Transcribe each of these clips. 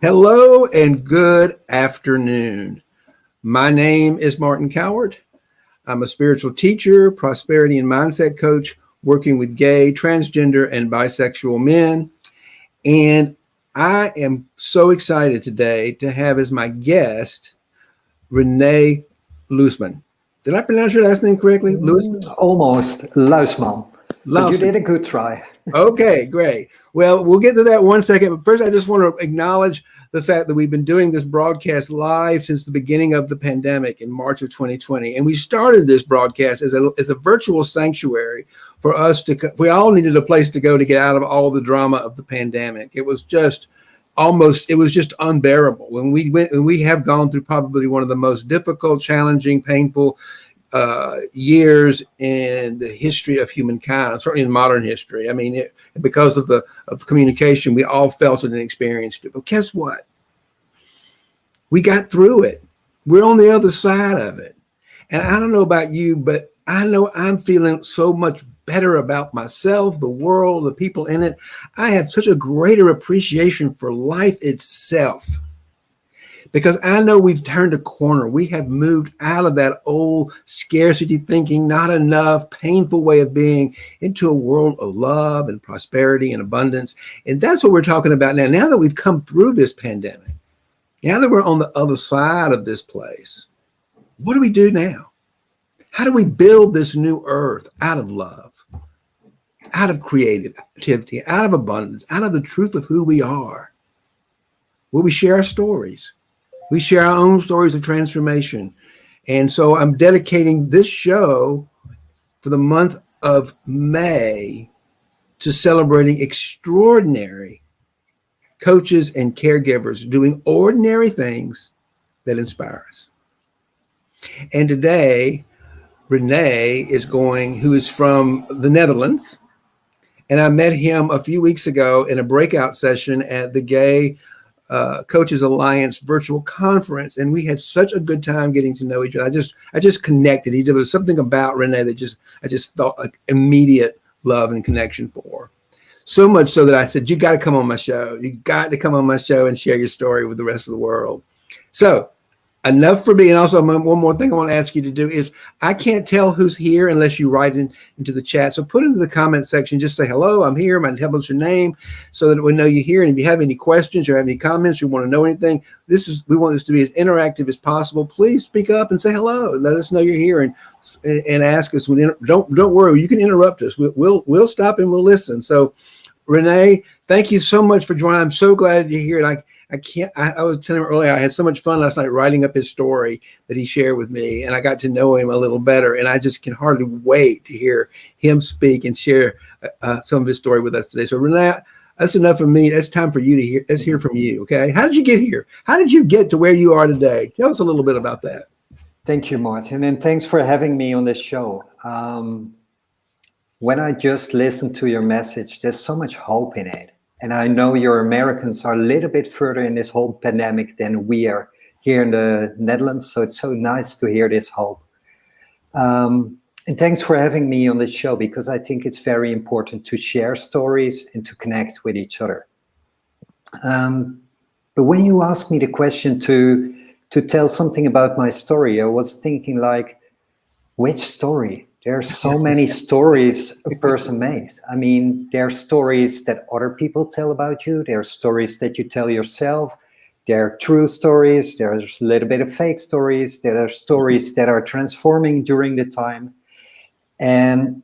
Hello and good afternoon. My name is Martin Coward. I'm a spiritual teacher, prosperity and mindset coach, working with gay, transgender, and bisexual men. And I am so excited today to have as my guest René Luisman. Did I pronounce your last name correctly? Luisman? Almost Luisman, but you Luisman. did a good try. Okay, great. Well, we'll get to that one second. But first, I just want to acknowledge the fact that we've been doing this broadcast live since the beginning of the pandemic in March of 2020. And we started this broadcast as a virtual sanctuary for us to, we all needed a place to go to get out of all the drama of the pandemic. It was just unbearable. When we have gone through probably one of the most difficult, challenging, painful years in the history of humankind, certainly in modern history. I mean, because of communication, we all felt it and experienced it. But guess what? We got through it. We're on the other side of it. And I don't know about you, but I know I'm feeling so much better about myself, the world, the people in it. I have such a greater appreciation for life itself, because I know we've turned a corner. We have moved out of that old scarcity thinking, not enough, painful way of being, into a world of love and prosperity and abundance. And that's what we're talking about now. Now that we've come through this pandemic, now that we're on the other side of this place, what do we do now? How do we build this new earth out of love, out of creativity, out of abundance, out of the truth of who we are, where we share our stories? We share our own stories of transformation. And so I'm dedicating this show for the month of May to celebrating extraordinary coaches and caregivers doing ordinary things that inspire us. And today, René who is from the Netherlands. And I met him a few weeks ago in a breakout session at the Gay Coaches Alliance virtual conference, and we had such a good time getting to know each other. I just connected. There was something about René that I just felt like immediate love and connection for. So much so that I said, you got to come on my show. You got to come on my show and share your story with the rest of the world. So enough for me. And also one more thing I want to ask you to do is, I can't tell who's here unless you write into the chat. So put into the comment section, just say, hello, I'm here. Tell us your name so that we know you're here. And if you have any questions or have any comments, you want to know anything, we want this to be as interactive as possible. Please speak up and say hello and let us know you're here and ask us. Don't worry. You can interrupt us. We'll stop and we'll listen. So René, thank you so much for joining. I'm so glad you're here. And I was telling him earlier, I had so much fun last night writing up his story that he shared with me, and I got to know him a little better. And I just can hardly wait to hear him speak and share some of his story with us today. So René, that's enough of me. It's time for you to hear. Let's hear from you. Okay. How did you get here? How did you get to where you are today? Tell us a little bit about that. Thank you, Martin. And thanks for having me on this show. When I just listened to your message, there's so much hope in it. And I know your Americans are a little bit further in this whole pandemic than we are here in the Netherlands. So it's so nice to hear this hope. And thanks for having me on this show, because I think it's very important to share stories and to connect with each other. But when you asked me the question to tell something about my story, I was thinking like, which story? There are so many stories a person makes. I mean, there are stories that other people tell about you. There are stories that you tell yourself. There are true stories. There's a little bit of fake stories. There are stories that are transforming during the time. And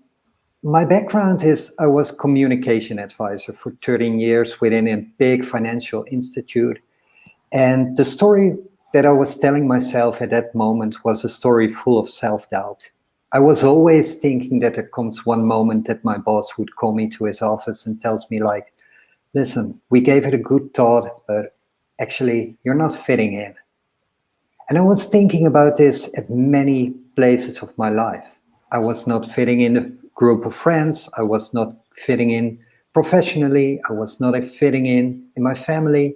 my background is I was communication advisor for 13 years within a big financial institute. And the story that I was telling myself at that moment was a story full of self-doubt. I was always thinking that there comes one moment that my boss would call me to his office and tells me like, listen, we gave it a good thought, but actually you're not fitting in. And I was thinking about this at many places of my life. I was not fitting in a group of friends. I was not fitting in professionally. I was not fitting in my family,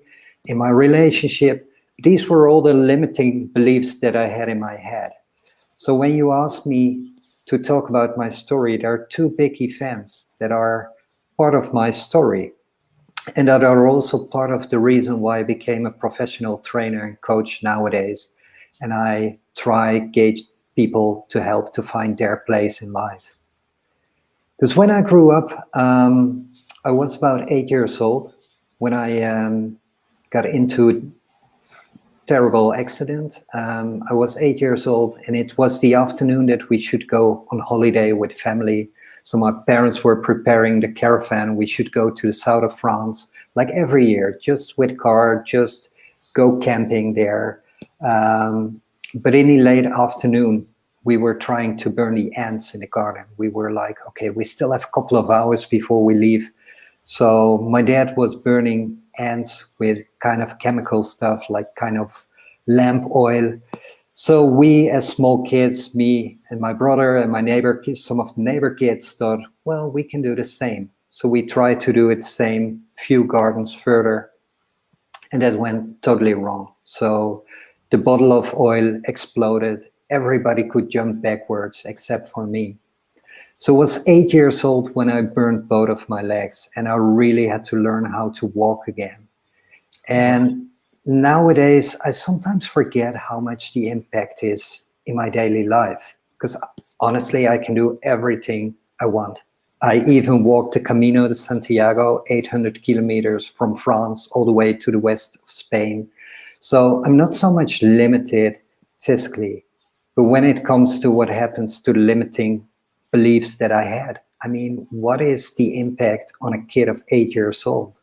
in my relationship. These were all the limiting beliefs that I had in my head. So when you ask me to talk about my story, there are two big events that are part of my story. And that are also part of the reason why I became a professional trainer and coach nowadays. And I try gauge people to help to find their place in life. Because when I grew up, I was about 8 years old when I got into a terrible accident. I was 8 years old, and it was the afternoon that we should go on holiday with family. So my parents were preparing the caravan. We should go to the south of France, like every year, just with car, just go camping there. But in the late afternoon, we were trying to burn the ants in the garden. We were like, okay, we still have a couple of hours before we leave. So my dad was burning ants with kind of chemical stuff, like kind of lamp oil. So we, as small kids, me and my brother and my neighbor kids, some of the neighbor kids thought, well, we can do the same. So we tried to do it the same, few gardens further, and that went totally wrong. So the bottle of oil exploded. Everybody could jump backwards except for me. So I was 8 years old when I burned both of my legs, and I really had to learn how to walk again. And nowadays, I sometimes forget how much the impact is in my daily life, because honestly, I can do everything I want. I even walked the Camino de Santiago, 800 kilometers from France all the way to the west of Spain. So I'm not so much limited physically, but when it comes to what happens to the limiting beliefs that I had, I mean, what is the impact on a kid of 8 years old?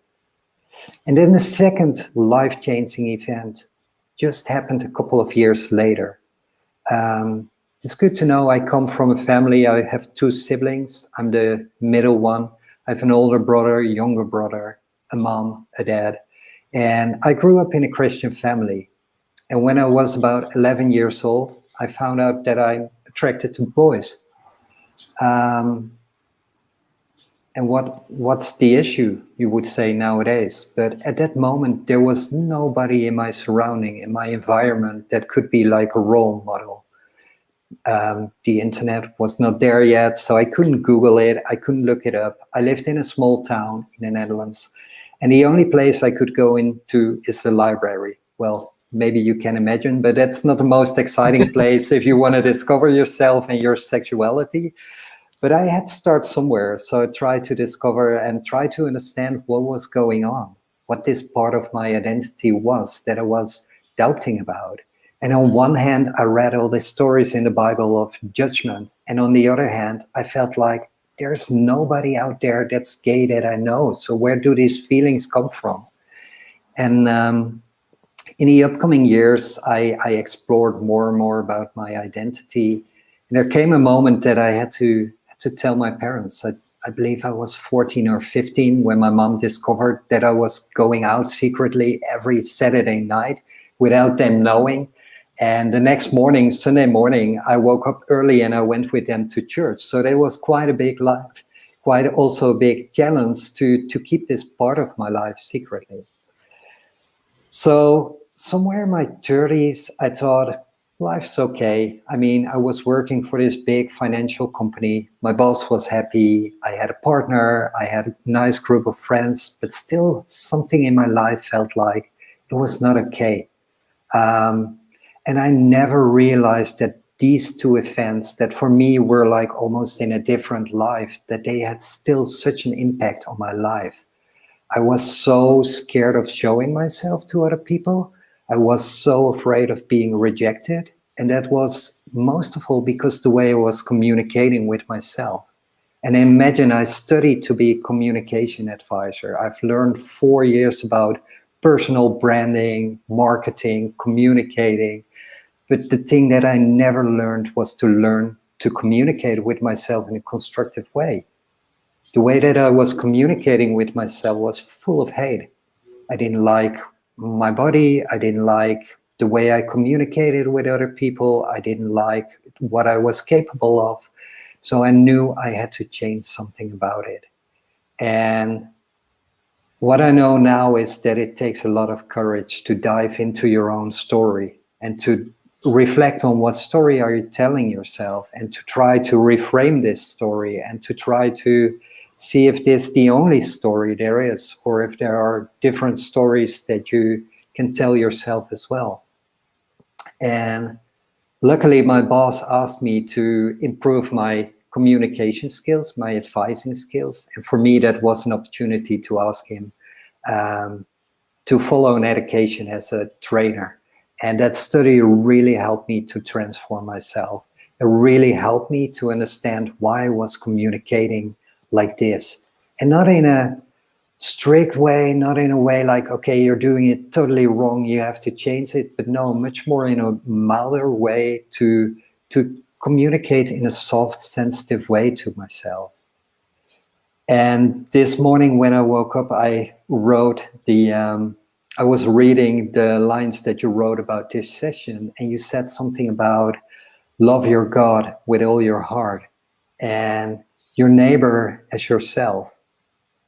And then the second life-changing event just happened a couple of years later. It's good to know I come from a family. I have two siblings. I'm the middle one. I have an older brother, a younger brother, a mom, a dad. And I grew up in a Christian family. And when I was about 11 years old, I found out that I'm attracted to boys. And what's the issue, you would say nowadays? But at that moment, there was nobody in my surrounding, in my environment, that could be like a role model. The internet was not there yet, so I couldn't Google it. I couldn't look it up. I lived in a small town in the Netherlands, and the only place I could go into is the library. Well, maybe you can imagine, but that's not the most exciting place if you want to discover yourself and your sexuality. But I had to start somewhere, so I tried to discover and try to understand what was going on, what this part of my identity was that I was doubting about. And on one hand, I read all the stories in the Bible of judgment. And on the other hand, I felt like there's nobody out there that's gay that I know. So where do these feelings come from? And in the upcoming years, I explored more and more about my identity. And there came a moment that I had to tell my parents. I believe I was 14 or 15 when my mom discovered that I was going out secretly every Saturday night without them knowing. And the next morning, Sunday morning, I woke up early and I went with them to church. So there was quite a big life, quite also a big challenge to keep this part of my life secretly. So somewhere in my 30s, I thought, life's okay. I mean, I was working for this big financial company. My boss was happy. I had a partner. I had a nice group of friends, but still something in my life felt like it was not okay. And I never realized that these two events that for me were like almost in a different life, that they had still such an impact on my life. I was so scared of showing myself to other people. I was so afraid of being rejected. And that was most of all because the way I was communicating with myself. And imagine I studied to be a communication advisor. I've learned 4 years about personal branding, marketing, communicating. But the thing that I never learned was to learn to communicate with myself in a constructive way. The way that I was communicating with myself was full of hate. I didn't like my body. I didn't like the way I communicated with other people. I didn't like what I was capable of. So I knew I had to change something about it. And what I know now is that it takes a lot of courage to dive into your own story and to reflect on what story are you telling yourself and to try to reframe this story and to try to see if this is the only story there is, or if there are different stories that you can tell yourself as well. And luckily, my boss asked me to improve my communication skills, my advising skills. And for me, that was an opportunity to ask him to follow an education as a trainer. And that study really helped me to transform myself. It really helped me to understand why I was communicating like this. And not in a strict way, not in a way like, okay, you're doing it totally wrong, you have to change it. But no, much more in a milder way to communicate in a soft, sensitive way to myself. And this morning when I woke up, I wrote I was reading the lines that you wrote about this session, and you said something about love your God with all your heart and your neighbor as yourself.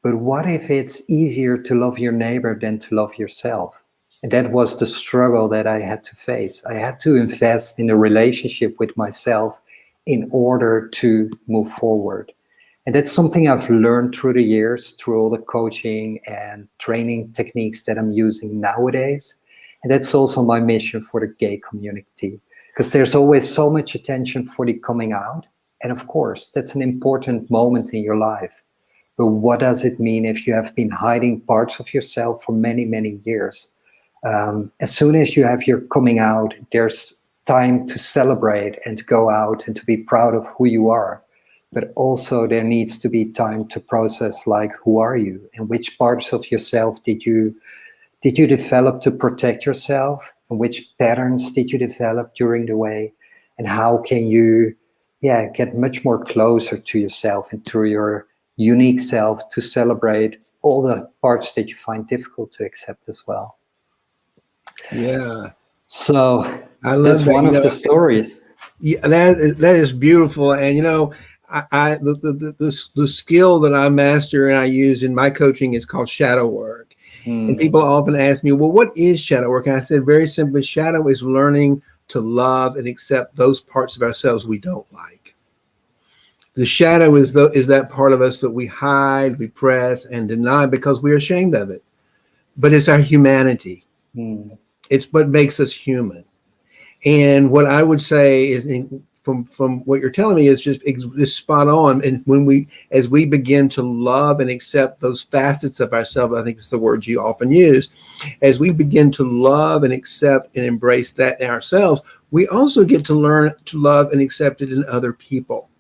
But what if it's easier to love your neighbor than to love yourself? And that was the struggle that I had to face. I had to invest in a relationship with myself in order to move forward. And that's something I've learned through the years, through all the coaching and training techniques that I'm using nowadays. And that's also my mission for the gay community, because there's always so much attention for the coming out. And of course, that's an important moment in your life. But what does it mean if you have been hiding parts of yourself for many, many years? As soon as you have your coming out, there's time to celebrate and to go out and to be proud of who you are. But also there needs to be time to process, like, who are you and which parts of yourself did you develop to protect yourself, and which patterns did you develop during the way, and how can you get much more closer to yourself and to your unique self to celebrate all the parts that you find difficult to accept as well. Yeah. So I love that's that. one of the stories. Yeah, that is beautiful. And the skill that I master and I use in my coaching is called shadow work. And people often ask me, well, what is shadow work? And I said, very simply, shadow is learning to love and accept those parts of ourselves we don't like. The shadow is that part of us that we hide, repress, and deny because we're ashamed of it. But it's our humanity. It's what makes us human. And what I would say is, from what you're telling me, is just spot on. And as we begin to love and accept those facets of ourselves, I think it's the word you often use, as we begin to love and accept and embrace that in ourselves, we also get to learn to love and accept it in other people.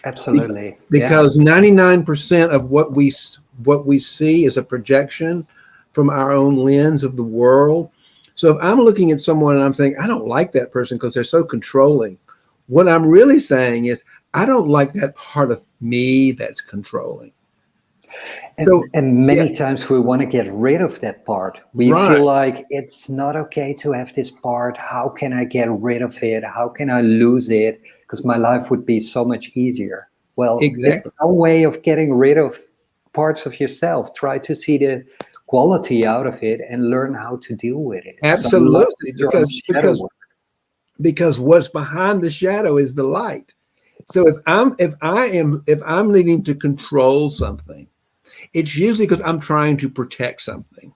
Absolutely. Because 99% of what we see is a projection from our own lens of the world. So if I'm looking at someone and I'm saying, I don't like that person because they're so controlling, what I'm really saying is, I don't like that part of me that's controlling. And many times we want to get rid of that part. We feel like it's not okay to have this part. How can I get rid of it? How can I lose it? Because my life would be so much easier. Well, exactly. It's a way of getting rid of parts of yourself. Try to see the quality out of it and learn how to deal with it. Absolutely, because what's behind the shadow is the light. So if I'm needing to control something, it's usually because I'm trying to protect something.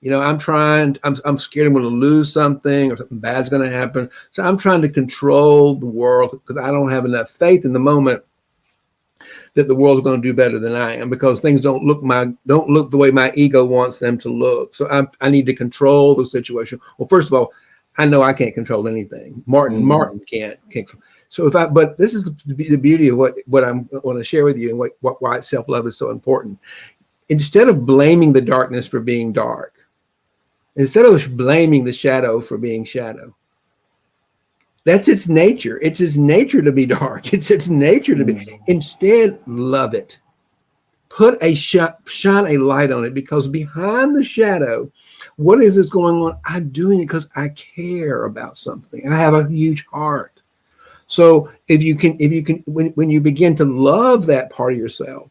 I'm scared I'm going to lose something or something bad's going to happen. So I'm trying to control the world because I don't have enough faith in the moment that the world's going to do better than I am, because things don't look the way my ego wants them to look. So I need to control the situation. Well, first of all, I know I can't control anything. Martin can't. So but this is the beauty of what I want to share with you, and why self-love is so important. Instead of blaming the darkness for being dark, instead of blaming the shadow for being shadow, that's its nature. It's its nature to be dark. It's its nature to be. Instead, love it. Shine a light on it, because behind the shadow, what is this going on? I'm doing it because I care about something. I have a huge heart. So if you can, when you begin to love that part of yourself,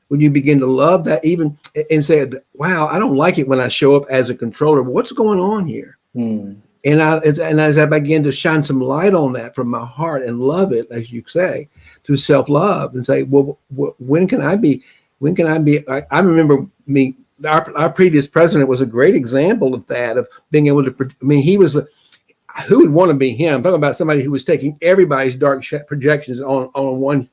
when you begin to love that, even and say, wow, I don't like it when I show up as a controller. What's going on here? And as I began to shine some light on that from my heart and love it, as you say, through self-love, and say, well, when can I be? When can I be? I remember our previous president was a great example of that, of being able to. I mean, he was who would want to be him? I'm talking about somebody who was taking everybody's dark projections on one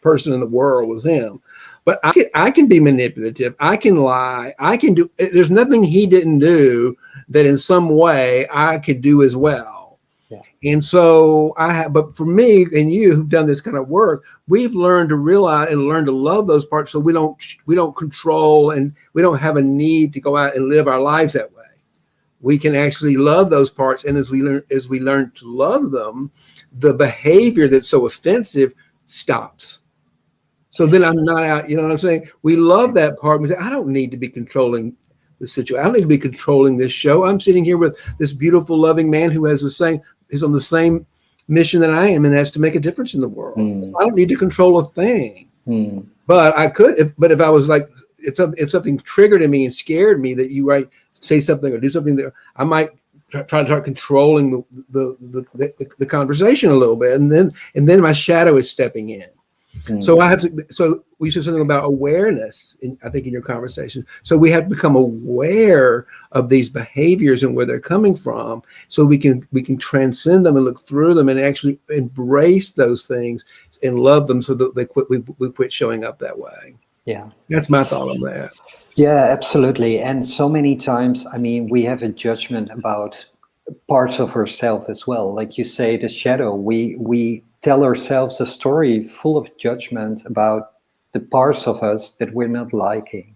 person in the world was him. But I can be manipulative. I can lie. I can do. There's nothing he didn't do that in some way I could do as well. Yeah. And so but for me and you who've done this kind of work, we've learned to realize and learn to love those parts, so we don't control, and we don't have a need to go out and live our lives that way. We can actually love those parts, and as we learn to love them, the behavior that's so offensive stops. So then I'm not out, you know what I'm saying? We love that part. We say, I don't need to be controlling the situation. I don't need to be controlling this show. I'm sitting here with this beautiful, loving man who is on the same mission that I am, and has to make a difference in the world. I don't need to control a thing. But I could, if I was like, if something triggered in me and scared me that you might say something or do something that I might try to start controlling the conversation a little bit. And then my shadow is stepping in. So so we said something about awareness I think in your conversation. So we have to become aware of these behaviors and where they're coming from, so we can transcend them and look through them and actually embrace those things and love them, so that we quit showing up that way. Yeah. That's my thought on that. Yeah, absolutely. And so many times, I mean, we have a judgment about parts of ourselves as well. Like you say, the shadow, we tell ourselves a story full of judgment about the parts of us that we're not liking.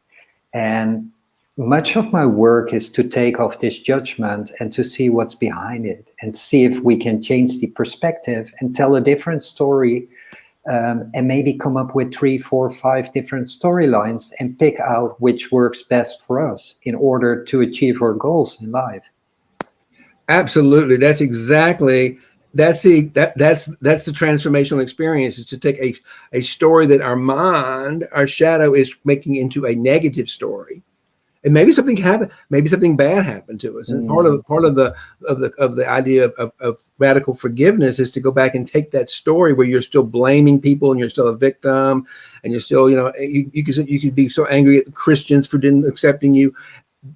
And much of my work is to take off this judgment and to see what's behind it, and see if we can change the perspective and tell a different story, and maybe come up with 3, 4, 5 different storylines and pick out which works best for us in order to achieve our goals in life. Absolutely. That's exactly that's the transformational experience, is to take a story that our shadow is making into a negative story, and maybe something bad happened to us. And part of the idea of radical forgiveness is to go back and take that story where you're still blaming people and you're still a victim, and you're still, you could be so angry at the Christians for didn't accepting you.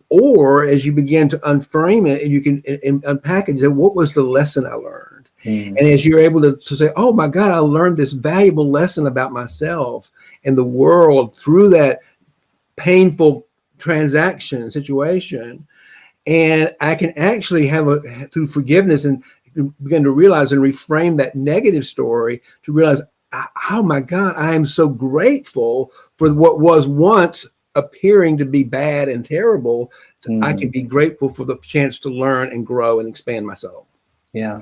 Or as you begin to unframe it, and you can unpack it and say, what was the lesson I learned? And as you're able to say, oh my God, I learned this valuable lesson about myself and the world through that painful situation. And I can actually through forgiveness, and begin to realize and reframe that negative story to realize, oh my God, I am so grateful for what was once appearing to be bad and terrible. I can be grateful for the chance to learn and grow and expand myself. Yeah,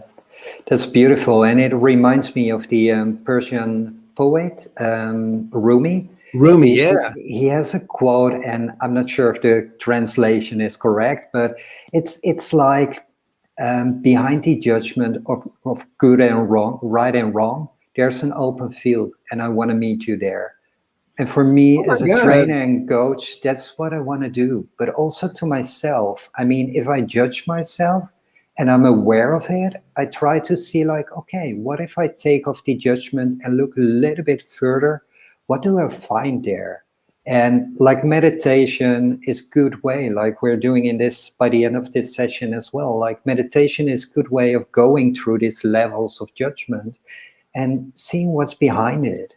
that's beautiful. And it reminds me of the Persian poet, Rumi. Rumi, yeah. He has a quote, and I'm not sure if the translation is correct, but it's like, behind the judgment of good and wrong, right and wrong, there's an open field, and I want to meet you there. And for me, as a trainer and coach, that's what I want to do. But also to myself. I mean, if I judge myself and I'm aware of it, I try to see like, okay, what if I take off the judgment and look a little bit further? What do I find there? And like meditation is good way, like we're doing by the end of this session as well. Like meditation is good way of going through these levels of judgment and seeing what's behind it.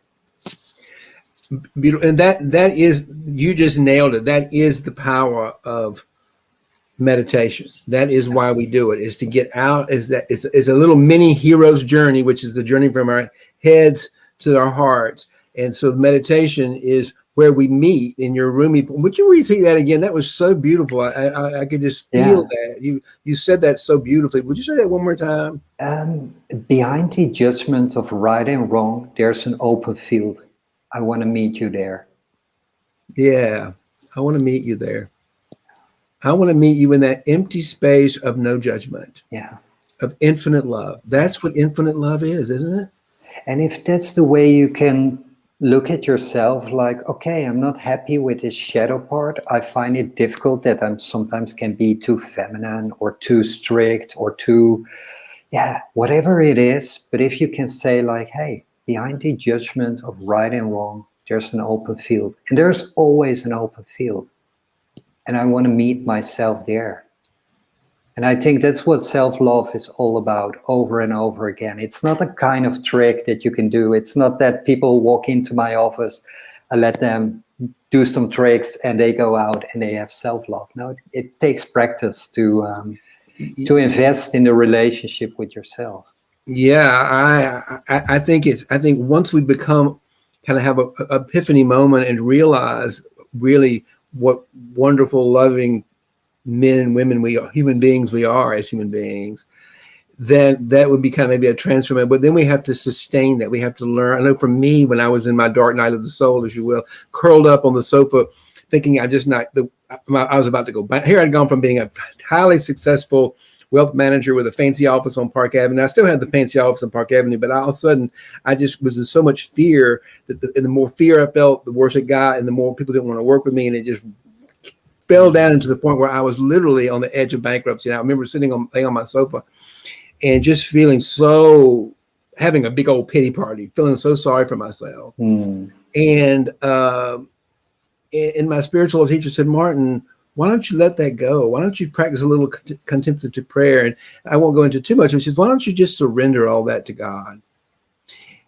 Beautiful. And that is, you just nailed it. That is the power of meditation. That is why we do it, is to get out, is a little mini hero's journey, which is the journey from our heads to our hearts. And so meditation is where we meet in your Rumi. Would you repeat that again? That was so beautiful. I could just feel that. You said that so beautifully. Would you say that one more time? Behind the judgment of right and wrong, there's an open field. I want to meet you there. Yeah, I want to meet you there. I want to meet you in that empty space of no judgment. Yeah. Of infinite love. That's what infinite love is, isn't it? And if that's the way you can look at yourself like, okay, I'm not happy with this shadow part. I find it difficult that I'm sometimes can be too feminine or too strict or too, yeah, whatever it is. But if you can say like, hey, behind the judgment of right and wrong, there's an open field, and there's always an open field. And I want to meet myself there. And I think that's what self-love is all about, over and over again. It's not a kind of trick that you can do. It's not that people walk into my office, I let them do some tricks and they go out and they have self-love. No, it takes practice to invest in the relationship with yourself. Yeah, I think once we become kind of have a epiphany moment and realize really what wonderful, loving men and women we are, human beings we are as human beings, then that would be kind of maybe a transformation. But then we have to sustain that. We have to learn. I know for me, when I was in my dark night of the soul, as you will, curled up on the sofa, thinking I was about to go back. Here I'd gone from being a highly successful wealth manager with a fancy office on Park Avenue. I still had the fancy office on Park Avenue, but all of a sudden I just was in so much fear that the more fear I felt, the worse it got, and the more people didn't want to work with me, and it just fell down into the point where I was literally on the edge of bankruptcy. And I remember laying on my sofa and just feeling having a big old pity party, feeling so sorry for myself. And my spiritual teacher said, Martin, why don't you let that go? Why don't you practice a little contemplative prayer? And I won't go into too much. She says, why don't you just surrender all that to God?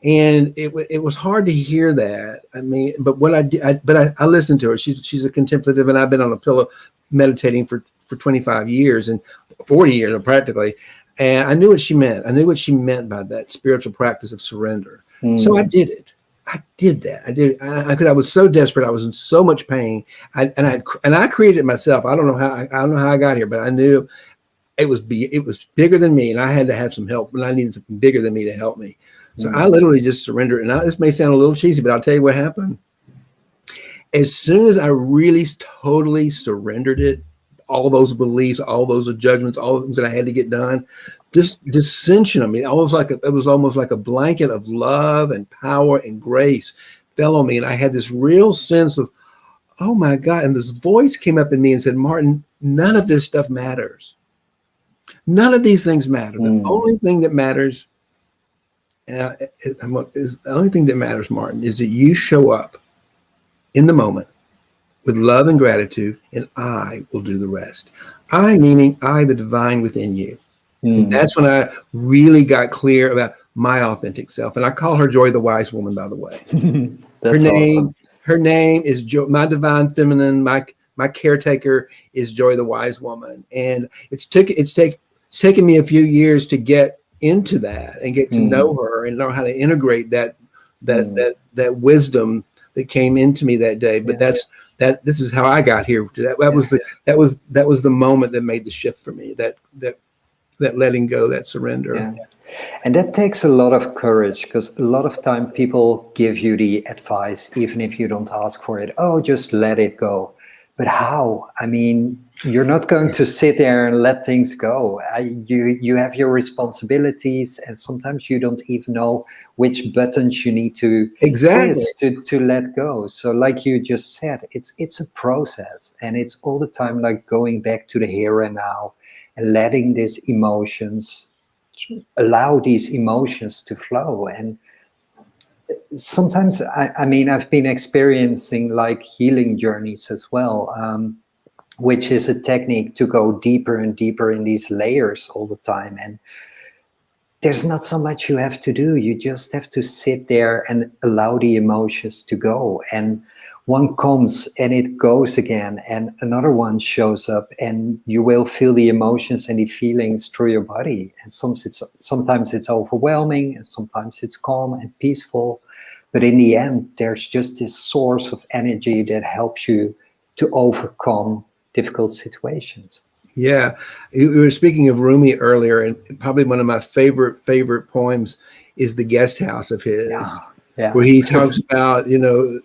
And it was hard to hear that. I mean, but what I did, I listened to her. She's a contemplative, and I've been on a pillow meditating for 25 years and 40 years practically. And I knew what she meant. I knew what she meant by that spiritual practice of surrender. So I did it. I did that. I did. Because I was so desperate. I was in so much pain. I created it myself. I don't know how I got here, but I knew it was bigger than me, and I had to have some help. And I needed something bigger than me to help me. So I literally just surrendered. And this may sound a little cheesy, but I'll tell you what happened. As soon as I really totally surrendered it, all those beliefs, all those judgments, all the things that I had to get done, this dissension of me, it was almost like a blanket of love and power and grace fell on me. And I had this real sense of, oh my God. And this voice came up in me and said, Martin, none of this stuff matters. None of these things matter. The only thing that matters, the only thing that matters, Martin, is that you show up in the moment with love and gratitude, and I will do the rest. I, meaning I, the divine within you. And that's when I really got clear about my authentic self. And I call her Joy the Wise Woman, by the way. Her name is Joy, my divine feminine, my caretaker is Joy the Wise Woman. And it's taken me a few years to get into that and get to know her and learn how to integrate that wisdom that came into me that day. But this is how I got here. That was the moment that made the shift for me, that letting go, that surrender. Yeah. And that takes a lot of courage, because a lot of time people give you the advice, even if you don't ask for it, oh, just let it go. But how? I mean, you're not going to sit there and let things go. You have your responsibilities, and sometimes you don't even know which buttons you need to press to let go. So like you just said, it's a process, and it's all the time like going back to the here and now and letting these emotions, allow these emotions to flow. And sometimes, I mean, I've been experiencing like healing journeys as well, which is a technique to go deeper and deeper in these layers all the time. And there's not so much you have to do. You just have to sit there and allow the emotions to go. And one comes and it goes again, and another one shows up, and you will feel the emotions and the feelings through your body. And sometimes it's overwhelming, and sometimes it's calm and peaceful. But in the end, there's just this source of energy that helps you to overcome difficult situations. Yeah. We were speaking of Rumi earlier, and probably one of my favorite poems is The Guest House of his. Yeah. Where he talks about,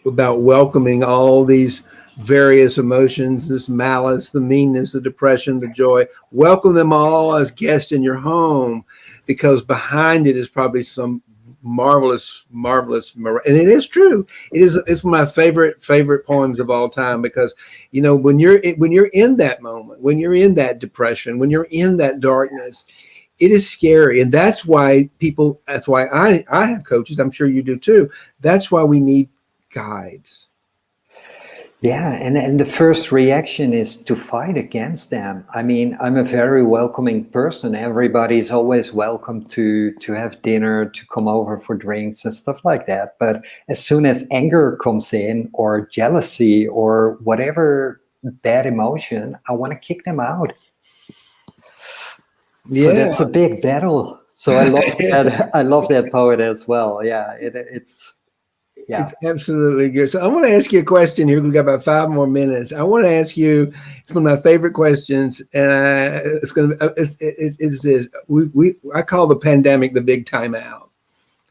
about welcoming all these various emotions, this malice, the meanness, the depression, the joy. Welcome them all as guests in your home, because behind it is probably some marvelous, and it is true. It's one of my favorite poems of all time, because when you're in that moment, when you're in that depression, when you're in that darkness, it is scary. And that's why I have coaches. I'm sure you do too. That's why we need guides. Yeah, and the first reaction is to fight against them. I mean, I'm a very welcoming person. Everybody's always welcome to have dinner, to come over for drinks and stuff like that. But as soon as anger comes in, or jealousy, or whatever bad emotion, I want to kick them out. Yeah. So that's a big battle. So I love that. I love that poet as well. Yeah, it's. Yeah. It's absolutely good. So I want to ask you a question here. We've got about 5 more minutes. I want to ask you, it's one of my favorite questions, and it's this. I call the pandemic the big timeout.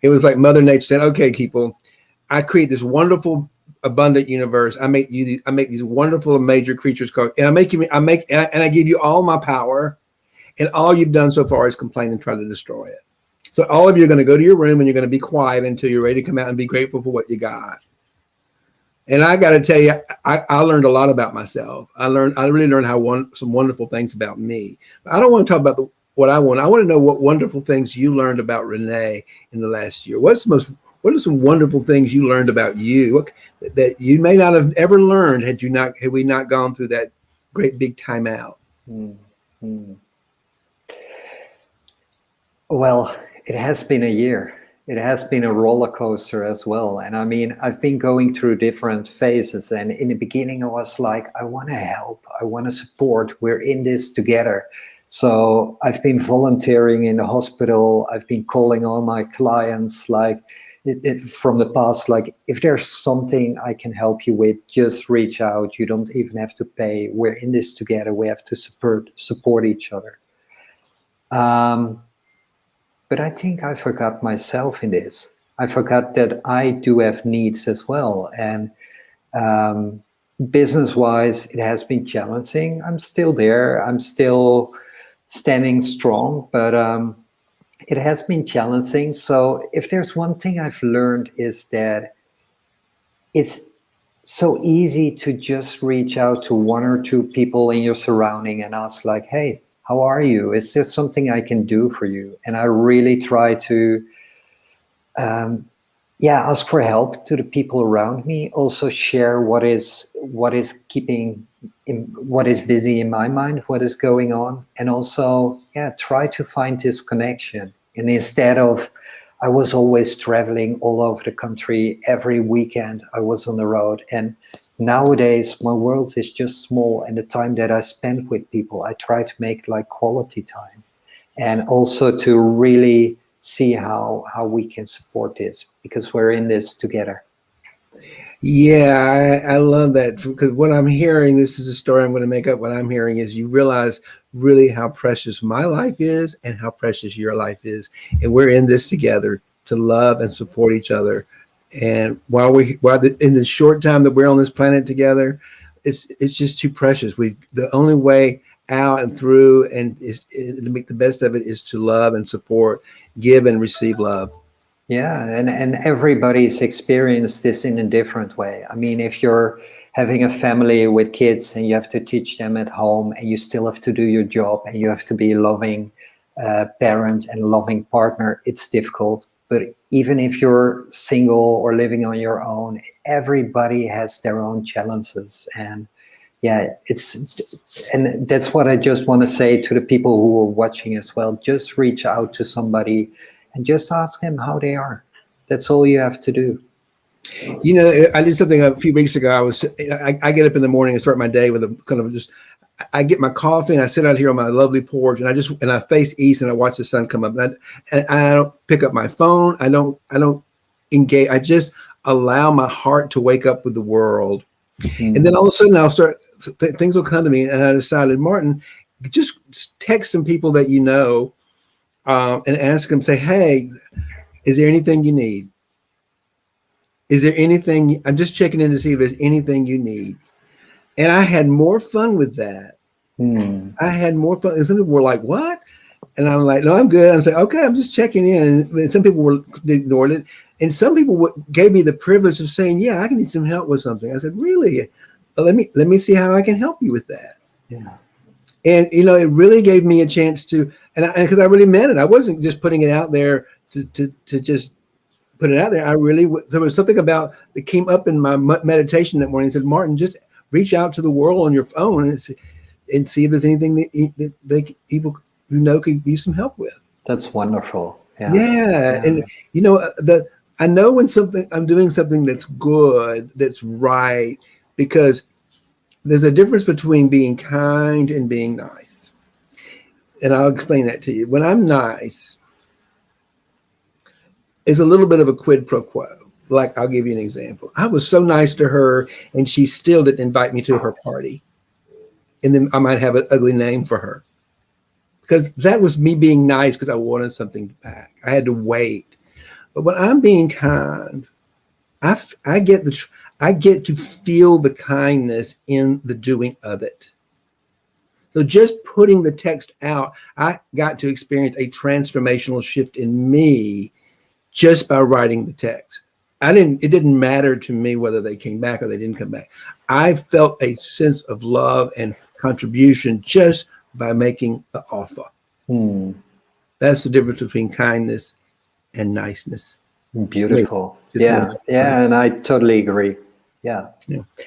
It was like Mother Nature said, "Okay, people, I create this wonderful, abundant universe. I make these wonderful, major creatures called, and I give you all my power, and all you've done so far is complain and try to destroy it. So all of you are going to go to your room and you're going to be quiet until you're ready to come out and be grateful for what you got." And I got to tell you, I learned a lot about myself. I really learned some wonderful things about me. But I don't want to talk about what I want. I want to know what wonderful things you learned about René in the last year. What are some wonderful things you learned about you that you may not have ever learned had we not gone through that great big timeout? Mm-hmm. Well, it has been a year. It has been a roller coaster as well. And I mean, I've been going through different phases. And in the beginning, I was like, I want to help. I want to support. We're in this together. So I've been volunteering in the hospital. I've been calling all my clients, like from the past, like, if there's something I can help you with, just reach out. You don't even have to pay. We're in this together. We have to support each other. But I think I forgot myself in this. I forgot that I do have needs as well. And business-wise, it has been challenging. I'm still there. I'm still standing strong, but it has been challenging. So if there's one thing I've learned, is that it's so easy to just reach out to 1 or 2 people in your surrounding and ask, like, hey, how are you? Is there something I can do for you? And I really try to, ask for help to the people around me. Also share what is busy in my mind, what is going on, and also, try to find this connection. And instead of, I was always traveling all over the country. Every weekend I was on the road, and nowadays my world is just small, and the time that I spend with people, I try to make like quality time, and also to really see how we can support this, because we're in this together. Yeah, I love that, because what I'm hearing, this is a story I'm going to make up. What I'm hearing is you realize really how precious my life is and how precious your life is. And we're in this together to love and support each other. And in the short time that we're on this planet together, it's just too precious. The only way out and through and to make the best of it is to love and support, give and receive love. Yeah, and everybody's experienced this in a different way. I mean, if you're having a family with kids and you have to teach them at home, and you still have to do your job, and you have to be a loving parent and a loving partner, it's difficult. But even if you're single or living on your own, everybody has their own challenges. And and that's what I just want to say to the people who are watching as well. Just reach out to somebody and just ask them how they are. That's all you have to do. You know, I did something a few weeks ago. I get up in the morning and start my day with a kind of I get my coffee and I sit out here on my lovely porch, and I face east and I watch the sun come up, and I don't pick up my phone. I don't engage. I just allow my heart to wake up with the world. Mm-hmm. And then all of a sudden I'll start, things will come to me, and I decided, Martin, just text some people that you know, and ask them, say, hey, is there anything you need? Is there anything? I'm just checking in to see if there's anything you need. And I had more fun with that. I had more fun. And some people were like, what? And I'm like, no, I'm good. I'm saying, okay, I'm just checking in. And some people ignored it. And some people gave me the privilege of saying, yeah, I can need some help with something. I said, really? Well, let me see how I can help you with that. Yeah. And, you know, it really gave me a chance to, and because I really meant it. I wasn't just putting it out there to just put it out there. There was something about that came up in my meditation that morning and said, Martin, just reach out to the world on your phone and see if there's anything that people you know could use some help with. That's wonderful. Yeah. Yeah. And, you know, I know when I'm doing something that's good, that's right, because there's a difference between being kind and being nice. And I'll explain that to you. When I'm nice, it's a little bit of a quid pro quo. Like, I'll give you an example. I was so nice to her, and she still didn't invite me to her party. And then I might have an ugly name for her. Because that was me being nice because I wanted something back. I had to wait. But when I'm being kind, I get to feel the kindness in the doing of it. So just putting the text out, I got to experience a transformational shift in me just by writing the text. It didn't matter to me whether they came back or they didn't come back. I felt a sense of love and contribution just by making the offer. That's the difference between kindness and niceness. Beautiful. Yeah. And I totally agree. Yeah.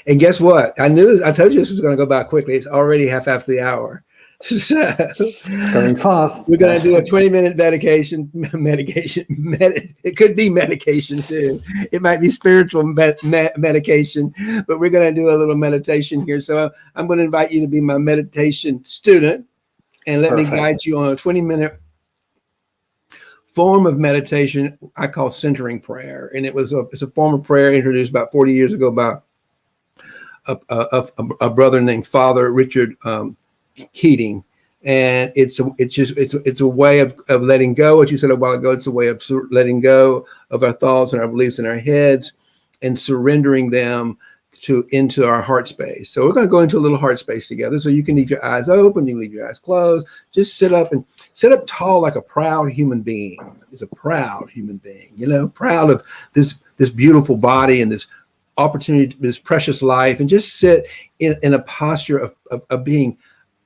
And guess what? I told you this was going to go by quickly. It's already half the hour. It's going fast. We're going to do a 20-minute medication. It could be medication too. It might be spiritual medication, but we're going to do a little meditation here. So I'm going to invite you to be my meditation student and let me guide you on a 20-minute form of meditation I call centering prayer. And it's a form of prayer introduced about 40 years ago by a brother named Father Richard Keating. And it's a way of letting go. What you said a while ago, it's a way of letting go of our thoughts and our beliefs in our heads and surrendering them into our heart space. So we're going to go into a little heart space together. So you can leave your eyes open, you can leave your eyes closed. Just sit up tall like a proud human being. It's a proud human being, you know, proud of this beautiful body and this opportunity, this precious life, and just sit in a posture of being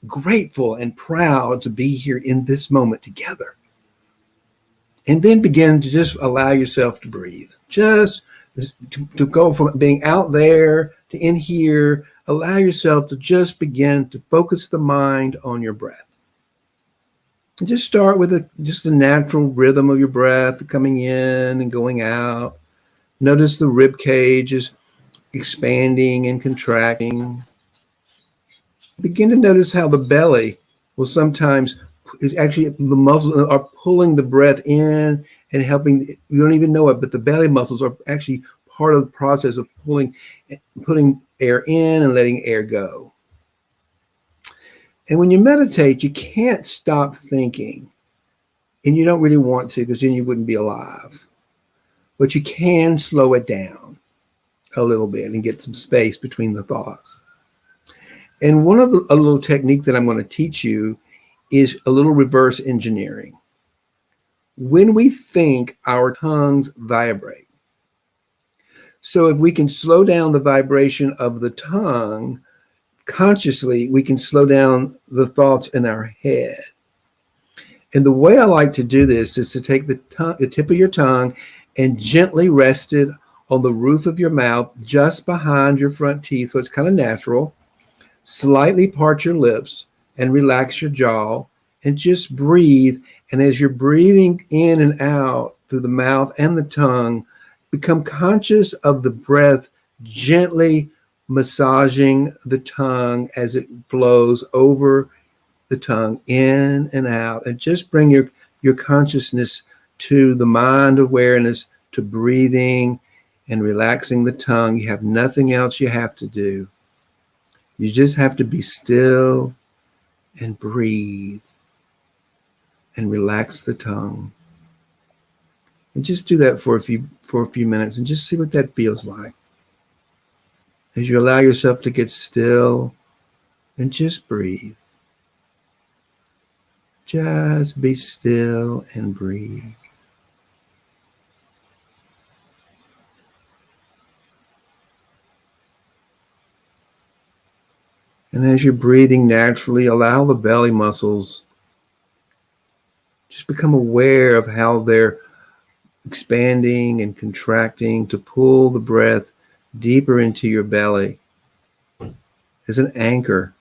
grateful and proud to be here in this moment together. And then begin to just allow yourself to breathe. Just to go from being out there to in here. Allow yourself to just begin to focus the mind on your breath. And just start with just the natural rhythm of your breath coming in and going out. Notice the rib cage is expanding and contracting. Begin to notice how the belly will sometimes the muscles are pulling the breath in and helping. You don't even know it, but the belly muscles are actually part of the process of putting air in and letting air go. And when you meditate, you can't stop thinking, and you don't really want to, because then you wouldn't be alive. But you can slow it down a little bit and get some space between the thoughts. And a little technique that I'm going to teach you is a little reverse engineering. When we think, our tongues vibrate. So if we can slow down the vibration of the tongue consciously, we can slow down the thoughts in our head. And the way I like to do this is to take the tip of your tongue and gently rest it on the roof of your mouth, just behind your front teeth, so it's kind of natural. Slightly part your lips and relax your jaw and just breathe. And as you're breathing in and out through the mouth and the tongue, become conscious of the breath gently massaging the tongue as it flows over the tongue in and out. And just bring your consciousness to the mind awareness, to breathing and relaxing the tongue. You have nothing else you have to do. You just have to be still and breathe and relax the tongue. And just do that for a few minutes and just see what that feels like. As you allow yourself to get still and just breathe. Just be still and breathe. And as you're breathing naturally, allow the belly muscles, just become aware of how they're expanding and contracting to pull the breath deeper into your belly as an anchor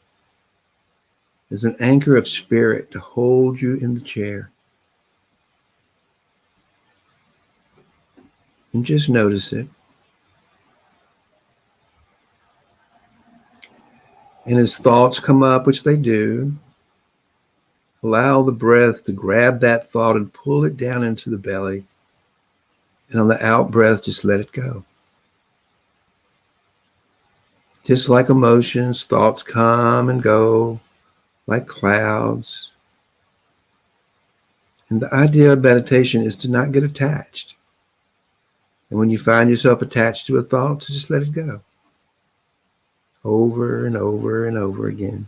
of spirit to hold you in the chair. And just notice it. And as thoughts come up, which they do, allow the breath to grab that thought and pull it down into the belly. And on the out breath, just let it go. Just like emotions, thoughts come and go like clouds. And the idea of meditation is to not get attached. And when you find yourself attached to a thought, to just let it go. Over and over and over again.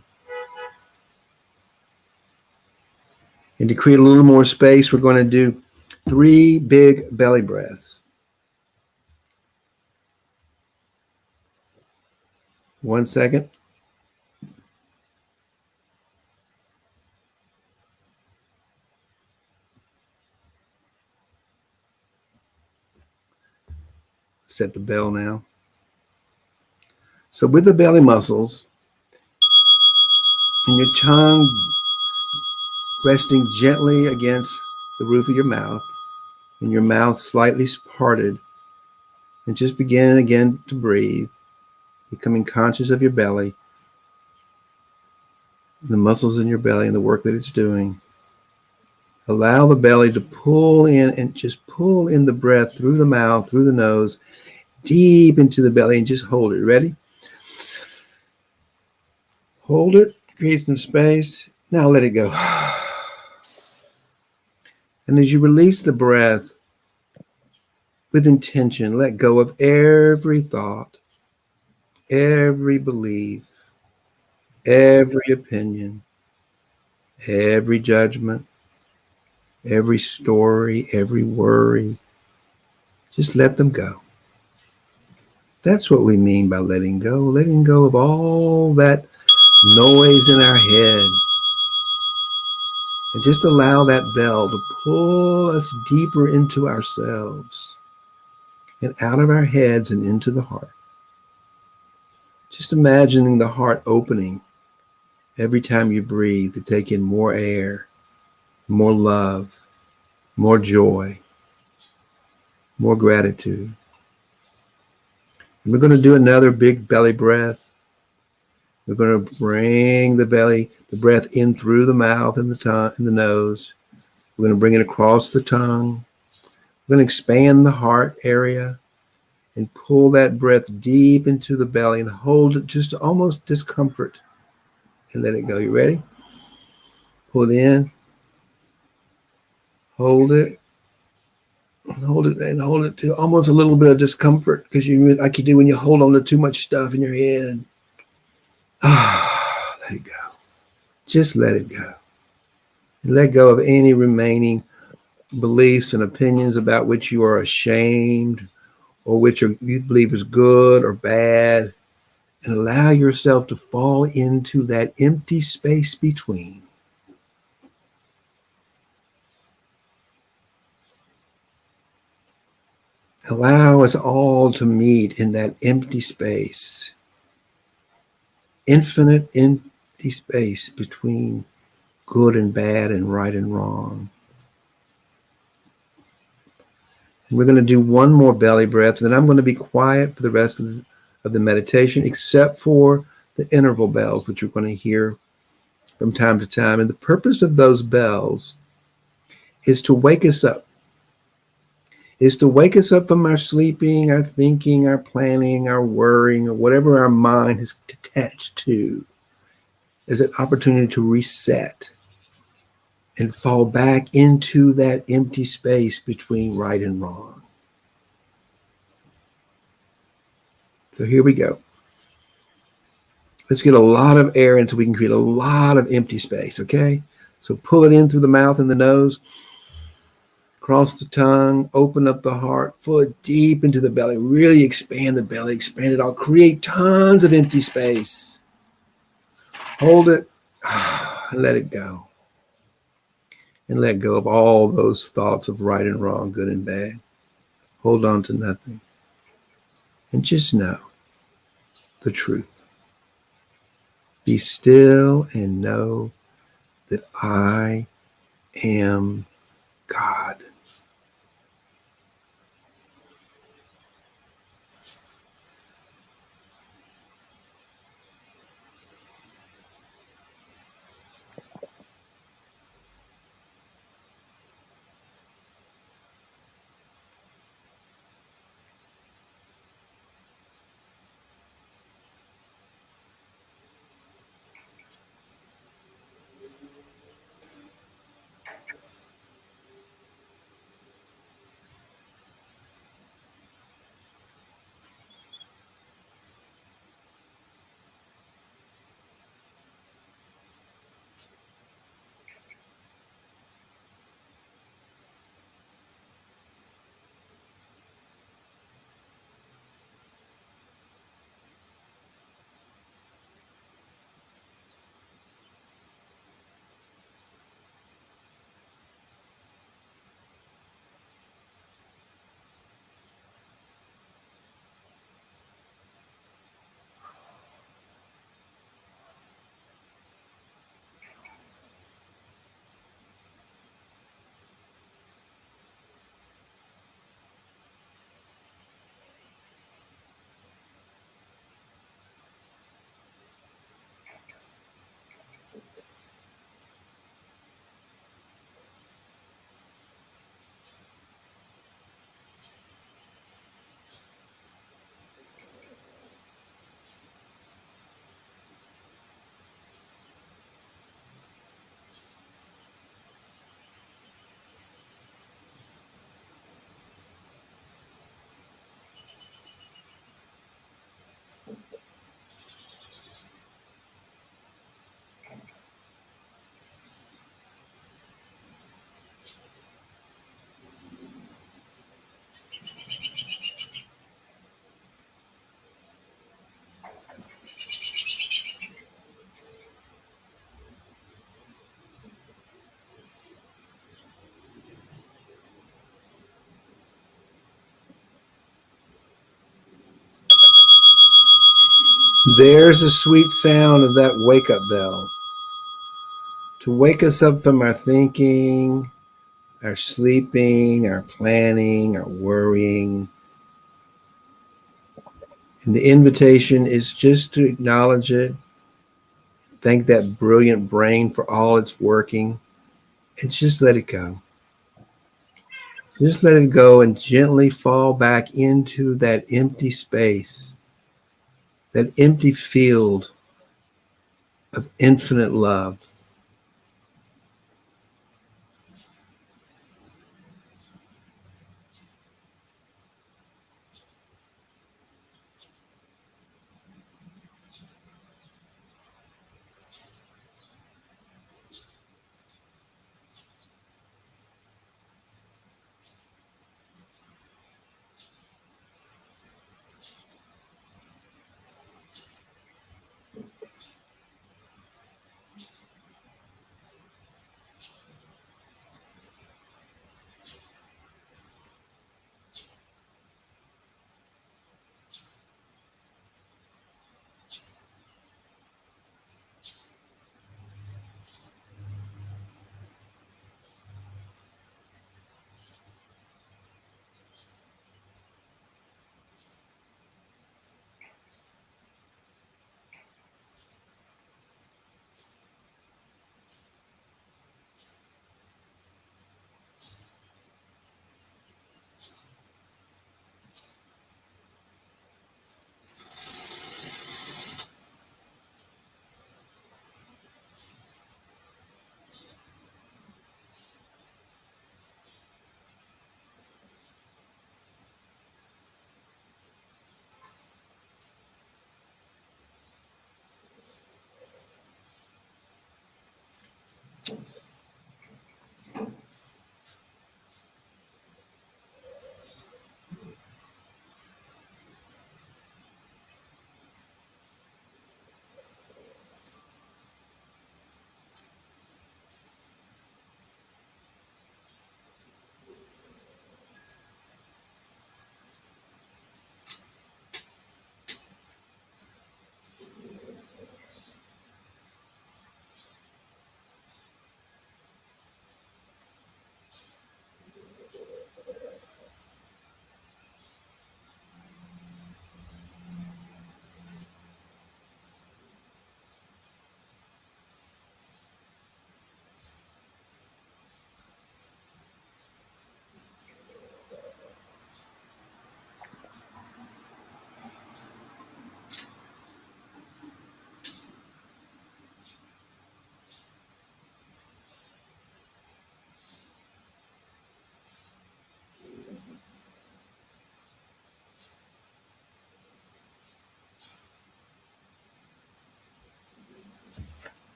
And to create a little more space, we're going to do 3 big belly breaths. 1 second. Set the bell now. So with the belly muscles and your tongue resting gently against the roof of your mouth and your mouth slightly parted, and just begin again to breathe, becoming conscious of your belly, the muscles in your belly and the work that it's doing. Allow the belly to pull in and just pull in the breath through the mouth, through the nose, deep into the belly, and just hold it. Ready? Hold it, create some space. Now let it go. And as you release the breath with intention, let go of every thought, every belief, every opinion, every judgment, every story, every worry. Just let them go. That's what we mean by letting go of all that noise in our head. And just allow that bell to pull us deeper into ourselves and out of our heads and into the heart. Just imagining the heart opening every time you breathe to take in more air, more love, more joy, more gratitude. And we're going to do another big belly breath. We're going to bring the breath in through the mouth and the tongue and the nose. We're going to bring it across the tongue. We're going to expand the heart area and pull that breath deep into the belly and hold it just to almost discomfort and let it go. You ready? Pull it in. Hold it. Hold it to almost a little bit of discomfort, because you, like you do when you hold on to too much stuff in your head. Let it go. Just let it go. And let go of any remaining beliefs and opinions about which you are ashamed or which you believe is good or bad, and allow yourself to fall into that empty space between. Allow us all to meet in that empty space, infinite empty space between good and bad and right and wrong. And we're going to do one more belly breath, and then I'm going to be quiet for the rest of the meditation, except for the interval bells, which you're going to hear from time to time. And the purpose of those bells is to wake us up. Is to wake us up from our sleeping, our thinking, our planning, our worrying, or whatever our mind is attached to, as an opportunity to reset and fall back into that empty space between right and wrong. So here we go. Let's get a lot of air in so we can create a lot of empty space, okay? So pull it in through the mouth and the nose, cross the tongue, open up the heart, pull it deep into the belly, really expand the belly, expand it all, create tons of empty space. Hold it and let it go. And let go of all those thoughts of right and wrong, good and bad. Hold on to nothing. And just know the truth. Be still and know that I am God. There's the sweet sound of that wake-up bell to wake us up from our thinking, our sleeping, our planning, our worrying. And the invitation is just to acknowledge it, thank that brilliant brain for all it's working, and just let it go. Just let it go and gently fall back into that empty space, that empty field of infinite love.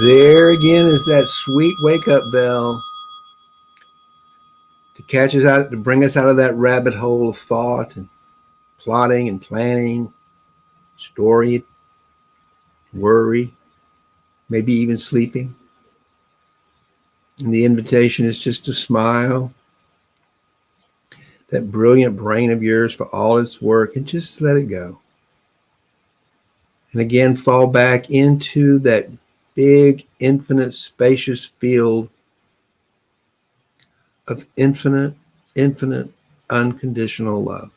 There again is that sweet wake-up bell to catch us out, to bring us out of that rabbit hole of thought and plotting and planning, story, worry, maybe even sleeping. And the invitation is just to smile, that brilliant brain of yours for all its work, and just let it go. And again, fall back into that big, infinite, spacious field of infinite, unconditional love.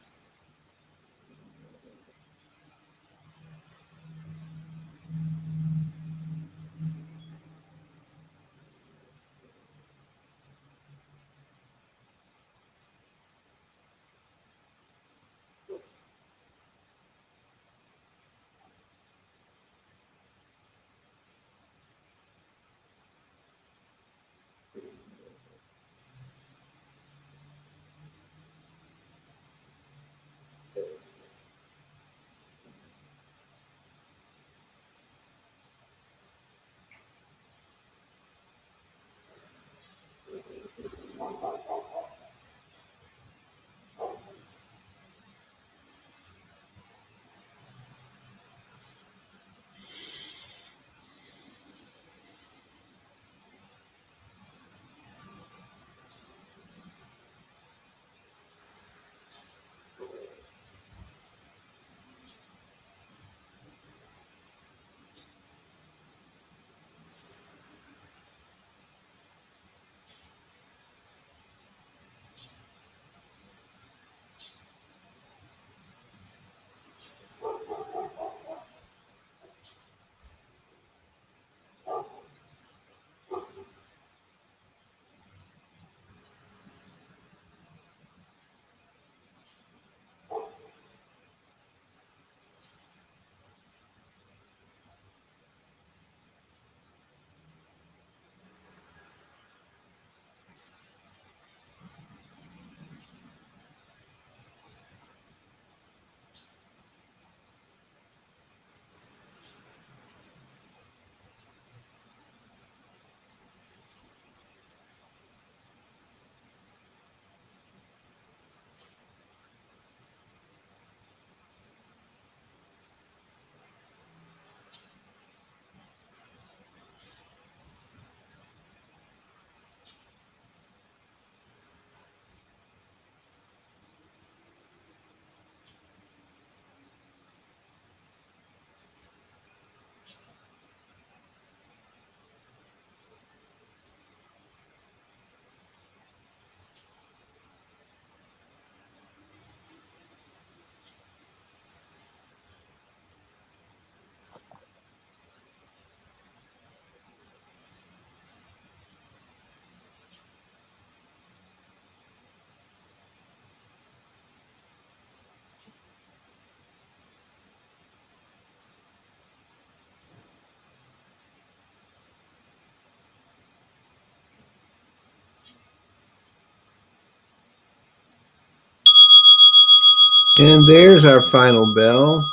And there's our final bell.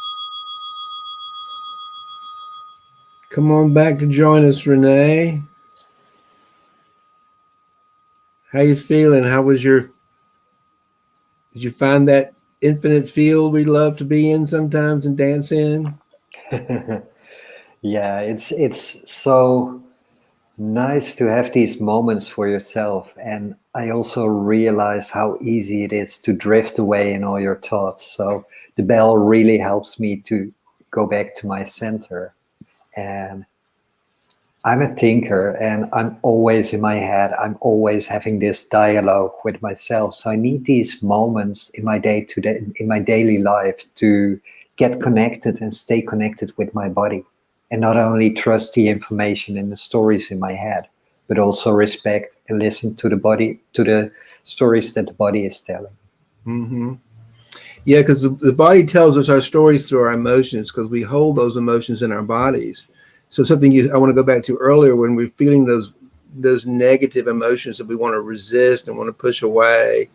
Come on back to join us, René. How you feeling? Did you find that infinite field we love to be in sometimes and dance in? Yeah, it's so nice to have these moments for yourself. And I also realize how easy it is to drift away in all your thoughts. So the bell really helps me to go back to my center. And I'm a thinker and I'm always in my head. I'm always having this dialogue with myself. So I need these moments in my in my daily life to get connected and stay connected with my body. And not only trust the information and the stories in my head, but also respect and listen to the body, to the stories that the body is telling. Mm-hmm. Yeah, because the body tells us our stories through our emotions, because we hold those emotions in our bodies. So something I want to go back to earlier, when we're feeling those negative emotions that we want to resist and want to push away.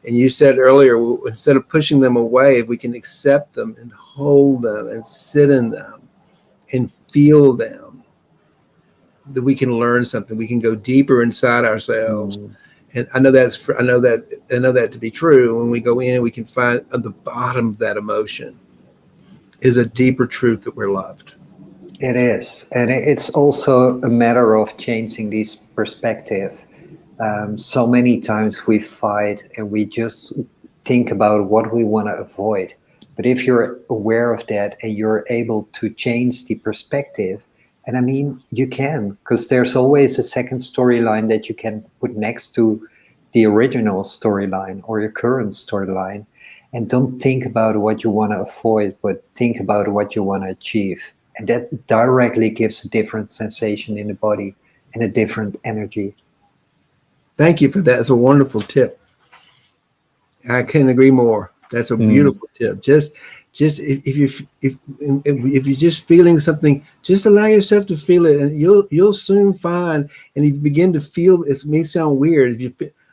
And you said earlier, instead of pushing them away, if we can accept them and hold them and sit in them and feel them, that we can learn something. We can go deeper inside ourselves. Mm. And I know that to be true. When we go in, we can find at the bottom of that emotion is a deeper truth that we're loved. It is. And it's also a matter of changing this perspective. So many times we fight and we just think about what we want to avoid. But if you're aware of that and you're able to change the perspective, and I mean, you can, because there's always a second storyline that you can put next to the original storyline or your current storyline. And don't think about what you want to avoid, but think about what you want to achieve. And that directly gives a different sensation in the body and a different energy. Thank you for that. It's a wonderful tip. I can't agree more. That's a beautiful tip. Just if you're just feeling something, just allow yourself to feel it, and you'll soon find. And you begin to feel. It may sound weird.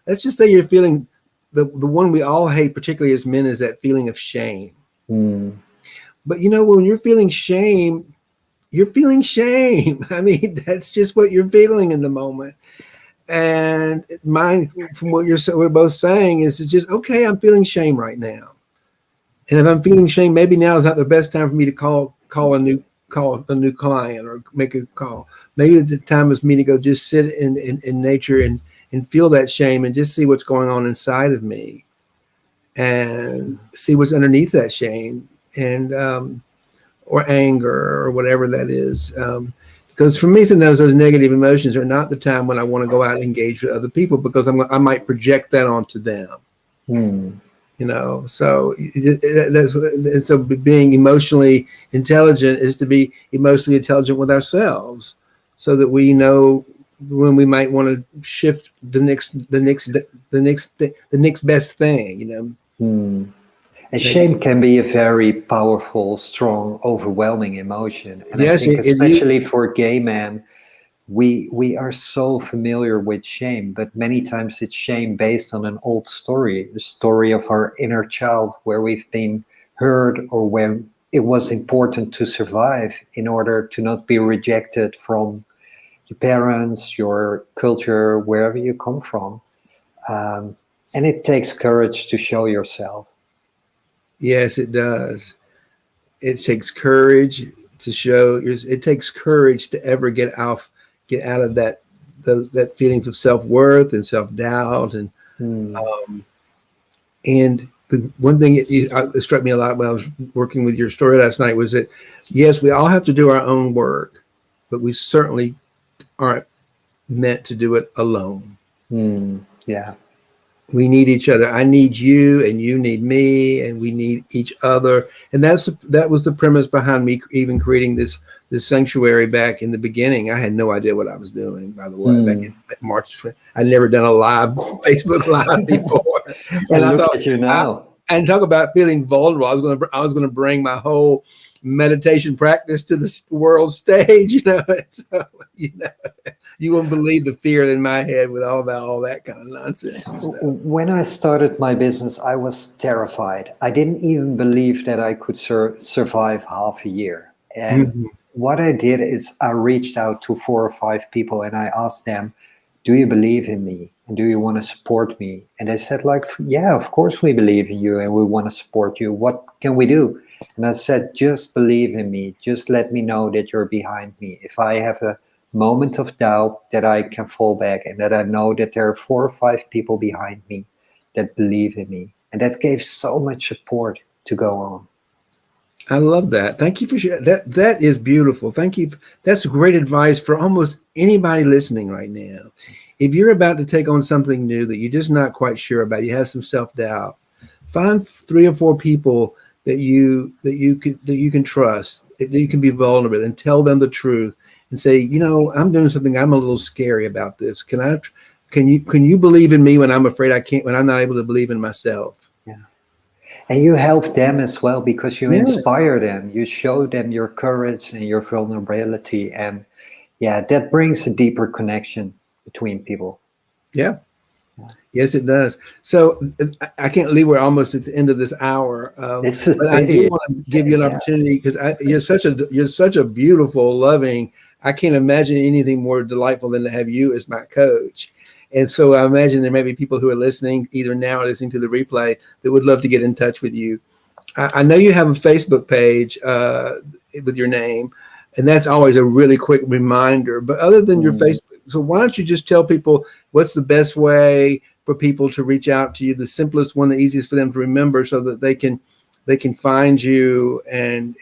Let's just say you're feeling the one we all hate, particularly as men, is that feeling of shame. But when you're feeling shame, you're feeling shame. I mean, that's just what you're feeling in the moment. And mine, from what we're both saying, is just, okay, I'm feeling shame right now. And if I'm feeling shame, maybe now is not the best time for me to call a new client or make a call. Maybe the time is me to go just sit in nature and feel that shame and just see what's going on inside of me and see what's underneath that shame and or anger or whatever that is. Because for me, sometimes those negative emotions are not the time when I want to go out and engage with other people, because I might project that onto them. So so being emotionally intelligent is to be emotionally intelligent with ourselves, so that we know when we might want to shift the next best thing. And shame can be a very powerful, strong, overwhelming emotion. And yes, I think especially for gay men, we are so familiar with shame, but many times it's shame based on an old story, the story of our inner child, where we've been hurt or when it was important to survive in order to not be rejected from your parents, your culture, wherever you come from. And it takes courage to show yourself. Yes, it does. It takes courage to show. It takes courage to ever get out of that feelings of self-worth and self-doubt. And the one thing that struck me a lot when I was working with your story last night was that, yes, we all have to do our own work, but we certainly aren't meant to do it alone. Yeah. We need each other. I need you and you need me, and we need each other. And that was the premise behind me even creating this sanctuary back in the beginning. I had no idea what I was doing, by the way, back in March. I'd never done a live Facebook Live before. And I thought, at you now. And talk about feeling vulnerable. I was going to bring my whole meditation practice to the world stage, So, you won't believe the fear in my head with all that kind of nonsense. When I started my business, I was terrified. I didn't even believe that I could survive half a year. And what I did is I reached out to 4 or 5 people and I asked them, do you believe in me? And do you want to support me? And they said, yeah, of course we believe in you and we want to support you. What can we do? And I said, just believe in me. Just let me know that you're behind me. If I have a moment of doubt, that I can fall back and that I know that there are 4 or 5 people behind me that believe in me. And that gave so much support to go on. I love that. Thank you for sharing. That is beautiful. Thank you. That's great advice for almost anybody listening right now. If you're about to take on something new that you're just not quite sure about, you have some self-doubt, find 3 or 4 people that you can trust, that you can be vulnerable, and tell them the truth and say, I'm doing something. I'm a little scary about this. Can you believe in me when I'm afraid I can't, when I'm not able to believe in myself? Yeah. And you help them as well, because you inspire them. You show them your courage and your vulnerability. And that brings a deeper connection between people. Yeah. Yes, it does. So I can't believe we're almost at the end of this hour. But I do want to give you an opportunity, because you're such a beautiful, loving, I can't imagine anything more delightful than to have you as my coach. And so I imagine there may be people who are listening either now or listening to the replay that would love to get in touch with you. I know you have a Facebook page with your name, and that's always a really quick reminder. But other than your Facebook, so why don't you just tell people what's the best way for people to reach out to you, the simplest one, the easiest for them to remember, so that they can find you and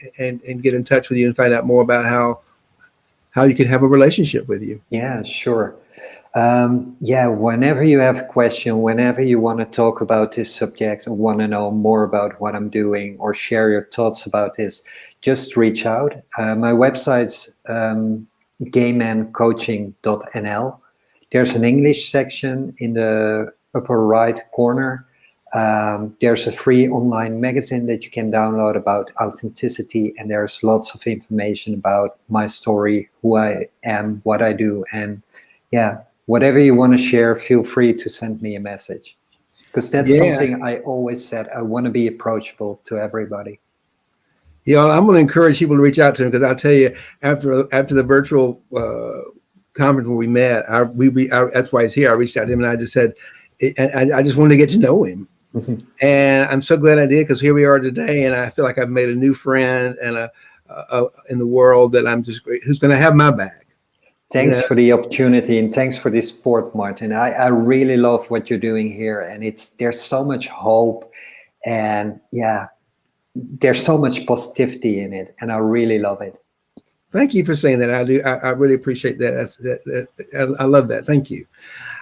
get in touch with you and find out more about how you can have a relationship with you. Yeah, sure. Yeah, whenever you have a question, whenever you want to talk about this subject or want to know more about what I'm doing or share your thoughts about this, just reach out. My website's gaymancoaching.nl. There's an English section in the upper right corner. There's a free online magazine that you can download about authenticity, and there's lots of information about my story, who I am, what I do, and yeah, whatever you want to share, feel free to send me a message, because that's something I always said. I want to be approachable to everybody. Yeah, I'm going to encourage people to reach out to him, because I'll tell you, after the virtual conference where we met, that's why he's here. I reached out to him and I just said, I just wanted to get to know him. Mm-hmm. And I'm so glad I did, because here we are today, and I feel like I've made a new friend and in the world that I'm just great, who's going to have my back. Thanks for the opportunity, and thanks for this support, Martin. I really love what you're doing here, and there's so much hope, and there's so much positivity in it, and I really love it. Thank you for saying that. I do. I really appreciate that. I love that. Thank you.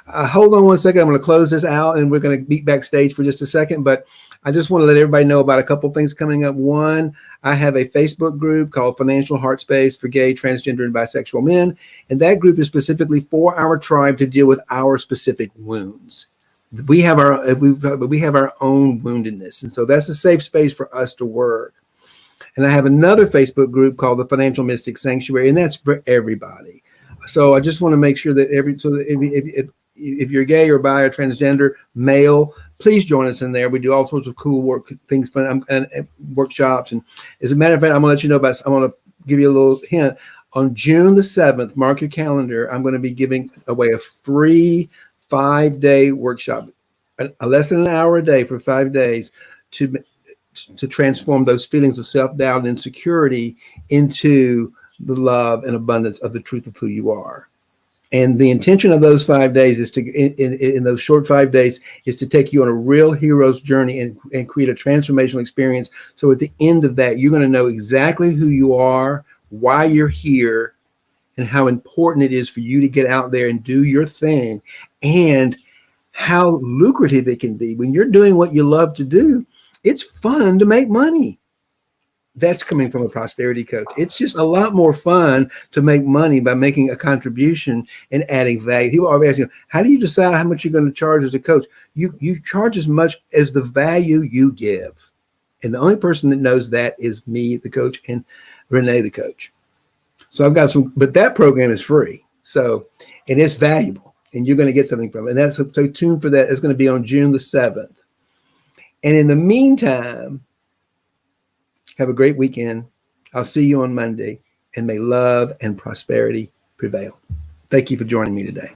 Hold on one second. I'm going to close this out, and we're going to meet backstage for just a second. But I just want to let everybody know about a couple things coming up. One, I have a Facebook group called Financial Heart Space for Gay, Transgender, and Bisexual Men. And that group is specifically for our tribe to deal with our specific wounds. We have our own woundedness. And so that's a safe space for us to work. And I have another Facebook group called the Financial Mystic Sanctuary, and that's for everybody. So I just want to make sure that if you're gay or bi or transgender male, please join us in there. We do all sorts of cool things, fun and workshops. And as a matter of fact, I'm going to let you know I'm going to give you a little hint. On June the 7th, mark your calendar, I'm going to be giving away a free 5-day workshop, less than an hour a day for 5 days to transform those feelings of self-doubt and insecurity into the love and abundance of the truth of who you are. And the intention of those 5 days is to, in those short 5 days, is to take you on a real hero's journey and create a transformational experience. So at the end of that, you're going to know exactly who you are, why you're here, and how important it is for you to get out there and do your thing, and how lucrative it can be. When you're doing what you love to do, it's fun to make money. That's coming from a prosperity coach. It's just a lot more fun to make money by making a contribution and adding value. People are asking, how do you decide how much you're going to charge as a coach? You charge as much as the value you give. And the only person that knows that is me, the coach, and René, the coach. So I've got but that program is free. So, and it's valuable, and you're going to get something from it. And so tune for that. It's going to be on June the 7th. And in the meantime, have a great weekend. I'll see you on Monday, and may love and prosperity prevail. Thank you for joining me today.